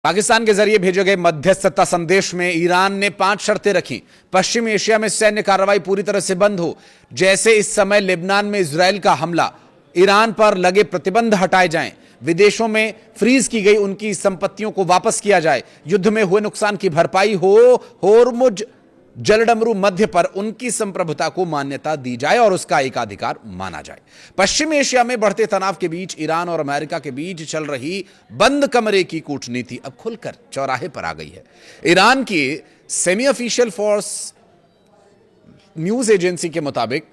पाकिस्तान के जरिए भेजे गए मध्यस्थता संदेश में ईरान ने 5 शर्तें रखी। पश्चिमी एशिया में सैन्य कार्रवाई पूरी तरह से बंद हो, जैसे इस समय लेबनान में इजरायल का हमला, ईरान पर लगे प्रतिबंध हटाए जाएं, विदेशों में फ्रीज की गई उनकी संपत्तियों को वापस किया जाए, युद्ध में हुए नुकसान की भरपाई हो, होर्मुज जलडमरू मध्य पर उनकी संप्रभुता को मान्यता दी जाए और उसका एकाधिकार माना जाए। पश्चिमी एशिया में बढ़ते तनाव के बीच ईरान और अमेरिका के बीच चल रही बंद कमरे की कूटनीति अब खुलकर चौराहे पर आ गई है। ईरान की semi official force news agency के मुताबिक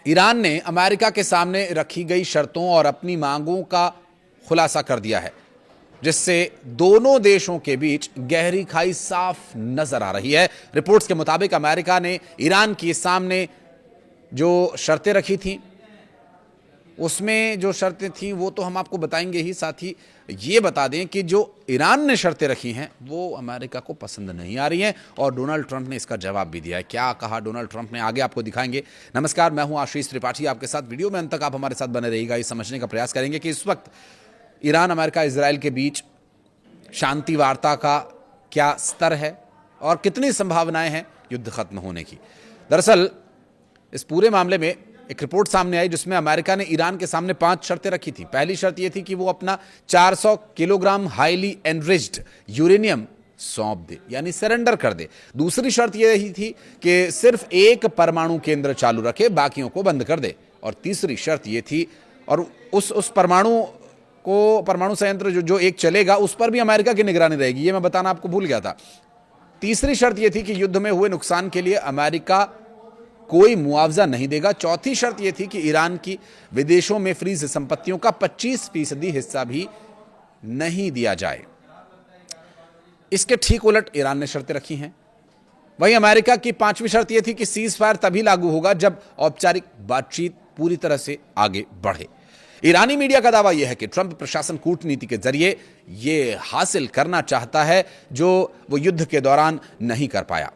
ईरान ने अमेरिका के सामने रखी गई शर्तों और अपनी मांगों का खुलासा कर दिया है, जिससे दोनों देशों के बीच गहरी खाई साफ नजर आ रही है। रिपोर्ट्स के मुताबिक अमेरिका ने ईरान के सामने जो शर्तें रखी थीं, उसमें जो शर्तें थीं वो तो हम आपको बताएंगे ही, साथ ही ये बता दें कि जो ईरान ने शर्तें रखी हैं वो अमेरिका को पसंद नहीं आ रही हैं और डोनाल्ड ट्रंप ने इसका जवाब भी दिया है। क्या कहा डोनाल्ड ट्रंप ने, आगे आपको दिखाएंगे। नमस्कार, मैं हूं आशीष त्रिपाठी आपके साथ। वीडियो में अंत तक आप हमारे साथ बने रहिएगा। ये समझने का प्रयास करेंगे कि इस वक्त ईरान, अमेरिका, इजराइल के बीच शांति वार्ता का क्या स्तर है और कितनी संभावनाएं हैं युद्ध खत्म होने की। दरअसल इस पूरे मामले में एक रिपोर्ट सामने आई जिसमें अमेरिका ने ईरान के सामने 5 शर्तें रखी थी। पहली शर्त यह थी कि वो अपना 400 किलोग्राम हाईली एनरिच्ड यूरेनियम सौंप दे, यानी सरेंडर कर दे। दूसरी शर्त यही थी कि सिर्फ एक परमाणु केंद्र चालू रखे, बाकियों को बंद कर दे। और तीसरी शर्त यह थी, और उस परमाणु संयंत्र जो एक चलेगा उस पर भी अमेरिका की निगरानी रहेगी, ये मैं बताना आपको भूल गया था। तीसरी शर्त यह थी कि युद्ध में हुए नुकसान के लिए अमेरिका कोई मुआवजा नहीं देगा। चौथी शर्त यह थी कि ईरान की विदेशों में फ्रीज संपत्तियों का 25% हिस्सा भी नहीं दिया जाए। इसके ठीक उलट ईरान ने शर्तें रखी हैं। वहीं अमेरिका की 5वीं शर्त यह थी कि सीज फायर तभी लागू होगा जब औपचारिक बातचीत पूरी तरह से आगे बढ़े। ईरानी मीडिया का दावा यह है कि ट्रंप प्रशासन कूटनीति के जरिए यह हासिल करना चाहता है जो वो युद्ध के दौरान नहीं कर पाया।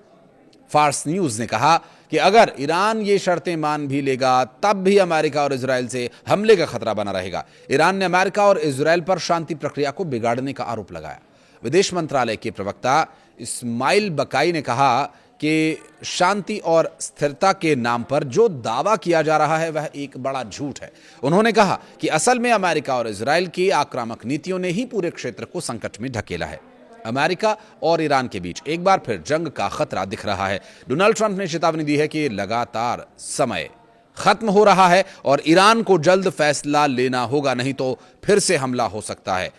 फार्स न्यूज ने कहा कि अगर ईरान ये शर्तें मान भी लेगा तब भी अमेरिका और इजरायल से हमले का खतरा बना रहेगा। ईरान ने अमेरिका और इजरायल पर शांति प्रक्रिया को बिगाड़ने का आरोप लगाया। विदेश मंत्रालय के प्रवक्ता इस्माइल बकाई ने कहा कि शांति और स्थिरता के नाम पर जो दावा किया जा रहा है वह एक बड़ा झूठ है। उन्होंने कहा कि असल में अमेरिका और इजरायल की आक्रामक नीतियों ने ही पूरे क्षेत्र को संकट में ढकेला है। अमेरिका और ईरान के बीच एक बार फिर जंग का खतरा दिख रहा है। डोनाल्ड ट्रंप ने चेतावनी दी है कि लगातार समय खत्म हो रहा है और ईरान को जल्द फैसला लेना होगा, नहीं तो फिर से हमला हो सकता है।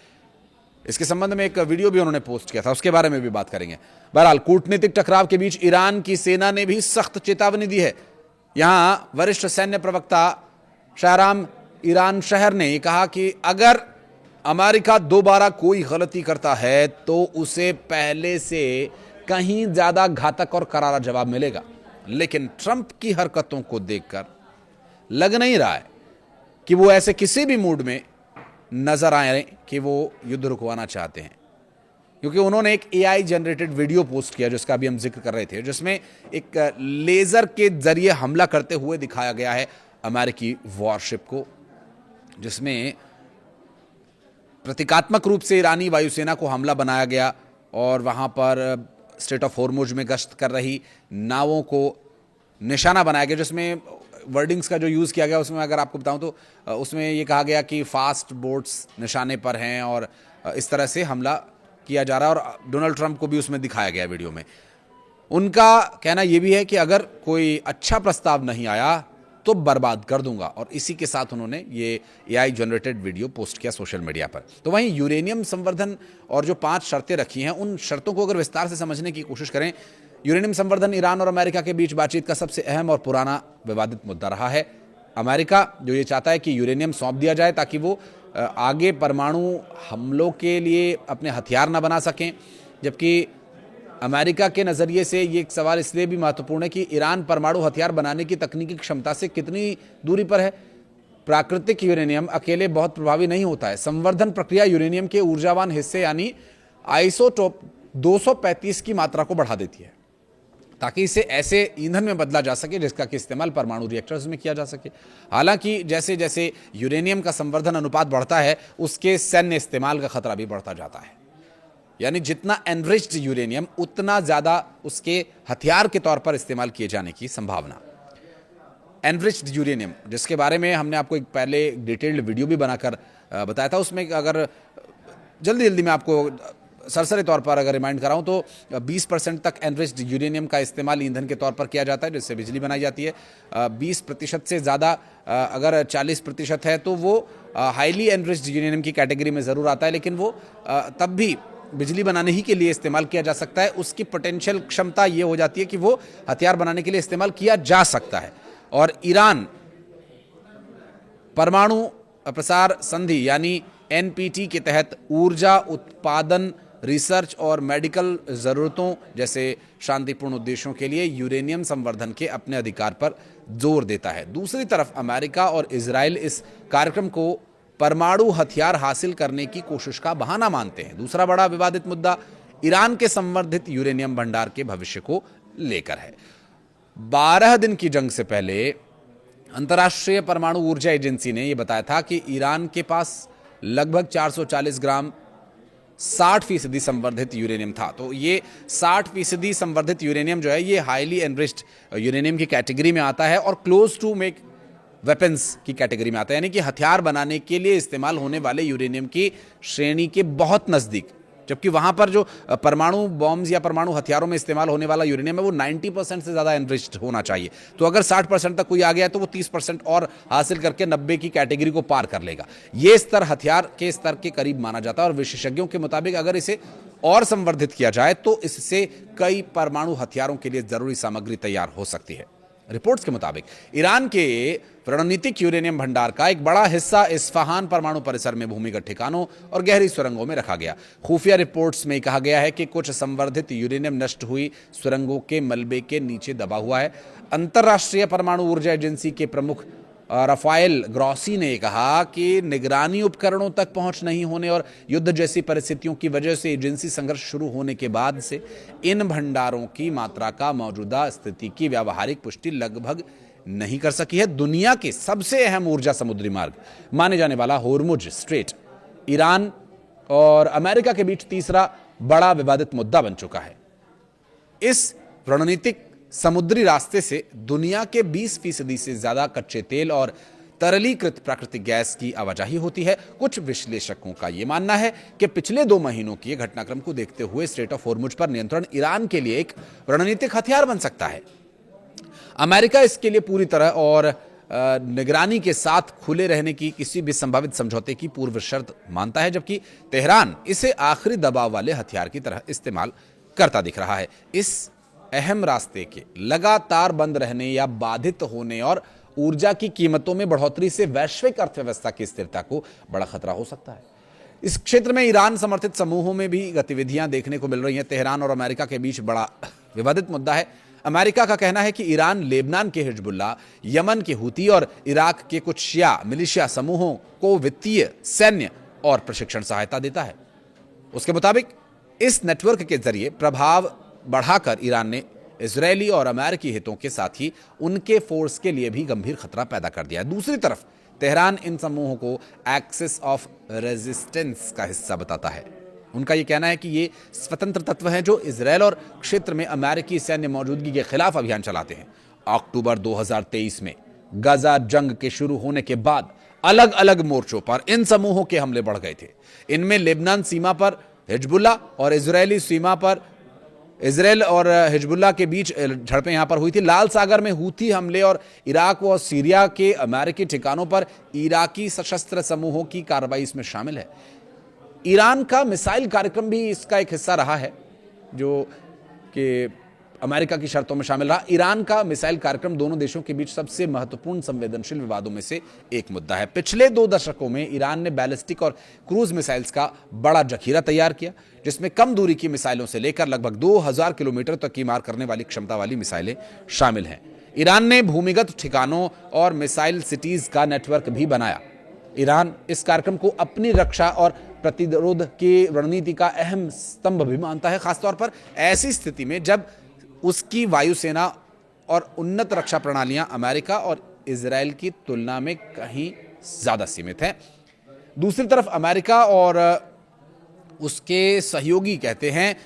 इसके संबंध में एक वीडियो भी उन्होंने पोस्ट किया था, उसके बारे में भी बात करेंगे। बहरहाल कूटनीतिक टकराव के बीच ईरान की सेना ने भी सख्त चेतावनी दी है। यहां वरिष्ठ सैन्य प्रवक्ता शाहराम ईरान शहर ने कहा कि अगर अमेरिका दोबारा कोई गलती करता है तो उसे पहले से कहीं ज्यादा घातक और करारा जवाब मिलेगा। लेकिन ट्रंप की हरकतों को देखकर लग नहीं रहा है कि वो ऐसे किसी भी मूड में नजर आए कि वो युद्ध रुकवाना चाहते हैं, क्योंकि उन्होंने एक एआई जनरेटेड वीडियो पोस्ट किया जिसका भी हम जिक्र कर रहे थे, जिसमें एक लेजर के जरिए हमला करते हुए दिखाया गया है अमेरिकी वॉरशिप को, जिसमें प्रतीकात्मक रूप से ईरानी वायुसेना को हमला बनाया गया और वहां पर स्ट्रेट ऑफ होर्मुज में गश्त कर रही नावों को निशाना बनाया गया। जिसमें वर्डिंग्स का जो यूज़ किया गया उसमें अगर आपको बताऊं तो उसमें ये कहा गया कि फास्ट बोट्स निशाने पर हैं और इस तरह से हमला किया जा रहा है। और डोनाल्ड ट्रंप को भी उसमें दिखाया गया वीडियो में। उनका कहना यह भी है कि अगर कोई अच्छा प्रस्ताव नहीं आया तो बर्बाद कर दूंगा, और इसी के साथ उन्होंने ये एआई जनरेटेड वीडियो पोस्ट किया सोशल मीडिया पर। तो वहीं यूरेनियम संवर्धन और जो 5 शर्तें रखी हैं उन शर्तों को अगर विस्तार से समझने की कोशिश करें, यूरेनियम संवर्धन ईरान और अमेरिका के बीच बातचीत का सबसे अहम और पुराना विवादित मुद्दा रहा है। अमेरिका जो ये चाहता है कि यूरेनियम सौंप दिया जाए ताकि वो आगे परमाणु हमलों के लिए अपने हथियार न बना सकें, जबकि अमेरिका के नज़रिए से ये एक सवाल इसलिए भी महत्वपूर्ण है कि ईरान परमाणु हथियार बनाने की तकनीकी क्षमता से कितनी दूरी पर है। प्राकृतिक यूरेनियम अकेले बहुत प्रभावी नहीं होता है। संवर्धन प्रक्रिया यूरेनियम के ऊर्जावान हिस्से यानी आइसोटोप 235 की मात्रा को बढ़ा देती है ताकि इसे ऐसे ईंधन में बदला जा सके जिसका कि इस्तेमाल परमाणु रिएक्टर्स में किया जा सके। हालांकि जैसे जैसे यूरेनियम का संवर्धन अनुपात बढ़ता है उसके सैन्य इस्तेमाल का खतरा भी बढ़ता जाता है। यानी जितना एनरिच्ड यूरेनियम उतना ज़्यादा उसके हथियार के तौर पर इस्तेमाल किए जाने की संभावना। एनरिच्ड यूरेनियम, जिसके बारे में हमने आपको एक पहले डिटेल्ड वीडियो भी बनाकर बताया था, उसमें अगर जल्दी जल्दी मैं आपको सरसरी तौर पर अगर रिमाइंड कराऊं तो 20% तक एनरिच्ड यूरेनियम का इस्तेमाल ईंधन के तौर पर किया जाता है, जिससे बिजली बनाई जाती है। 20% से ज़्यादा अगर 40% है तो वो हाईली एनरिच्ड यूरेनियम की कैटेगरी में ज़रूर आता है, लेकिन वो तब भी बिजली बनाने ही के लिए इस्तेमाल किया जा सकता है। उसकी पोटेंशियल क्षमता ये हो जाती है कि वो हथियार बनाने के लिए इस्तेमाल किया जा सकता है। और ईरान परमाणु प्रसार संधि यानी एनपीटी के तहत ऊर्जा उत्पादन, रिसर्च और मेडिकल ज़रूरतों जैसे शांतिपूर्ण उद्देश्यों के लिए यूरेनियम संवर्धन के अपने अधिकार पर जोर देता है। दूसरी तरफ अमेरिका और इजराइल इस कार्यक्रम को परमाणु हथियार हासिल करने की कोशिश का बहाना मानते हैं। दूसरा बड़ा विवादित मुद्दा ईरान के संवर्धित यूरेनियम भंडार के भविष्य को लेकर है। 12 दिन की जंग से पहले अंतर्राष्ट्रीय परमाणु ऊर्जा एजेंसी ने यह बताया था कि ईरान के पास लगभग 440 ग्राम 60% संवर्धित यूरेनियम था। तो ये 60% संवर्धित यूरेनियम जो है ये हाईली एनरिच्ड यूरेनियम की कैटेगरी में आता है और क्लोज टू मेक वेपन्स की कैटेगरी में आता है, यानी कि हथियार बनाने के लिए इस्तेमाल होने वाले यूरेनियम की श्रेणी के बहुत नज़दीक। जबकि वहाँ पर जो परमाणु बॉम्ब्स या परमाणु हथियारों में इस्तेमाल होने वाला यूरेनियम है वो 90% से ज़्यादा एनरिच्ड होना चाहिए। तो अगर 60% तक कोई आ गया तो वो 30% और हासिल करके 90 की कैटेगरी को पार कर लेगा। ये स्तर हथियार के स्तर के करीब माना जाता है और विशेषज्ञों के मुताबिक अगर इसे और संवर्धित किया जाए तो इससे कई परमाणु हथियारों के लिए ज़रूरी सामग्री तैयार हो सकती है। रिपोर्ट्स के मुताबिक ईरान के रणनीतिक यूरेनियम भंडार का एक बड़ा हिस्सा इस्फहान परमाणु परिसर में भूमिगत ठिकानों और गहरी सुरंगों में रखा गया। खुफिया रिपोर्ट्स में कहा गया है कि कुछ संवर्धित यूरेनियम नष्ट हुई सुरंगों के मलबे के नीचे दबा हुआ है। अंतर्राष्ट्रीय परमाणु ऊर्जा एजेंसी के प्रमुख राफाएल ग्रॉसी ने कहा कि निगरानी उपकरणों तक पहुंच नहीं होने और युद्ध जैसी परिस्थितियों की वजह से एजेंसी संघर्ष शुरू होने के बाद से इन भंडारों की मात्रा का मौजूदा स्थिति की व्यावहारिक पुष्टि लगभग नहीं कर सकी है। दुनिया के सबसे अहम ऊर्जा समुद्री मार्ग माने जाने वाला होर्मुज स्ट्रेट ईरान और अमेरिका के बीच तीसरा बड़ा विवादित मुद्दा बन चुका है। इस रणनीतिक समुद्री रास्ते से दुनिया के 20% से ज्यादा कच्चे तेल और तरलीकृत प्राकृतिक गैस की आवाजाही होती है। कुछ विश्लेषकों का यह मानना है कि पिछले 2 महीनों के घटनाक्रम को देखते हुए स्ट्रेट ऑफ होर्मुज पर नियंत्रण ईरान के लिए एक रणनीतिक हथियार बन सकता है। अमेरिका इसके लिए पूरी तरह और निगरानी के साथ खुले रहने की किसी भी संभावित समझौते की पूर्व शर्त मानता है, जबकि तेहरान इसे आखिरी दबाव वाले हथियार की तरह इस्तेमाल करता दिख रहा है। इस अहम रास्ते के लगातार बंद रहने या बाधित होने और ऊर्जा की कीमतों में बढ़ोतरी से वैश्विक अर्थव्यवस्था की स्थिरता को बड़ा खतरा हो सकता है। इस क्षेत्र में ईरान समर्थित समूहों में भी गतिविधियां देखने को मिल रही हैं। तेहरान और अमेरिका के बीच बड़ा विवादित मुद्दा है। अमेरिका का कहना है कि ईरान लेबनान के हिजबुल्लाह, यमन के हूती और इराक के कुछ शिया मिलिशिया समूहों को वित्तीय, सैन्य और प्रशिक्षण सहायता देता है। उसके मुताबिक इस नेटवर्क के जरिए प्रभाव बढ़ाकर ईरान ने इजरायली और अमेरिकी हितों के साथ ही उनके फोर्स के लिए भी गंभीर खतरा पैदा कर दिया है। दूसरी तरफ तेहरान इन समूहों को एक्सिस ऑफ रेजिस्टेंस का हिस्सा बताता है। उनका यह कहना है कि ये स्वतंत्र तत्व हैं जो इजरायल और क्षेत्र में अमेरिकी सैन्य मौजूदगी के खिलाफ अभियान चलाते हैं। अक्टूबर 2023 में गाजा जंग के शुरू होने के बाद अलग अलग मोर्चों पर इन समूहों के हमले बढ़ गए थे। इनमें लेबनान सीमा पर हिजबुल्लाह और इजरायली सीमा पर इजरायल और हिजबुल्लाह के बीच झड़पें यहां पर हुई थी। लाल सागर में हूथी हमले और इराक और सीरिया के अमेरिकी ठिकानों पर इराकी सशस्त्र समूहों की कार्रवाई इसमें शामिल है। ईरान का मिसाइल कार्यक्रम भी इसका एक हिस्सा रहा है, जो कि अमेरिका की शर्तों में शामिल रहा। ईरान का मिसाइल कार्यक्रम दोनों देशों के बीच सबसे महत्वपूर्ण संवेदनशील विवादों में से एक मुद्दा है। पिछले 2 दशकों में ईरान ने बैलिस्टिक और क्रूज मिसाइल्स का बड़ा जखीरा तैयार किया, जिसमें कम दूरी की मिसाइलों से लेकर लगभग 2000 किलोमीटर तक की मार करने वाली क्षमता वाली मिसाइलें शामिल हैं। ईरान ने भूमिगत ठिकानों और मिसाइल सिटीज का नेटवर्क भी बनाया। ईरान इस कार्यक्रम को अपनी रक्षा और प्रतिरोध की रणनीति का अहम स्तंभ भी मानता है, खासतौर पर ऐसी स्थिति में जब उसकी वायुसेना और उन्नत रक्षा प्रणालियां अमेरिका और इजरायल की तुलना में कहीं ज्यादा सीमित हैं। दूसरी तरफ अमेरिका और उसके सहयोगी कहते हैं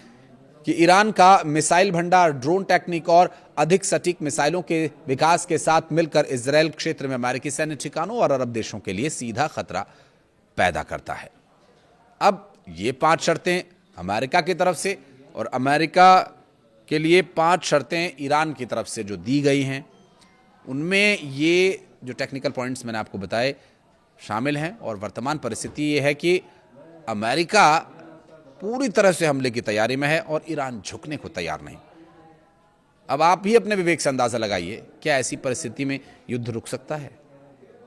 कि ईरान का मिसाइल भंडार, ड्रोन टेक्निक और अधिक सटीक मिसाइलों के विकास के साथ मिलकर इजरायल क्षेत्र में अमेरिकी सैन्य ठिकानों और अरब देशों के लिए सीधा खतरा पैदा करता है। अब ये 5 शर्तें अमेरिका की तरफ से और अमेरिका के लिए 5 शर्तें ईरान की तरफ से जो दी गई हैं, उनमें ये जो टेक्निकल पॉइंट्स मैंने आपको बताए शामिल हैं। और वर्तमान परिस्थिति ये है कि अमेरिका पूरी तरह से हमले की तैयारी में है और ईरान झुकने को तैयार नहीं। अब आप भी अपने विवेक से अंदाजा लगाइए, क्या ऐसी परिस्थिति में युद्ध रुक सकता है?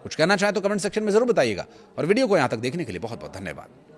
कुछ कहना चाहें तो कमेंट सेक्शन में जरूर बताइएगा और वीडियो को यहां तक देखने के लिए बहुत बहुत धन्यवाद।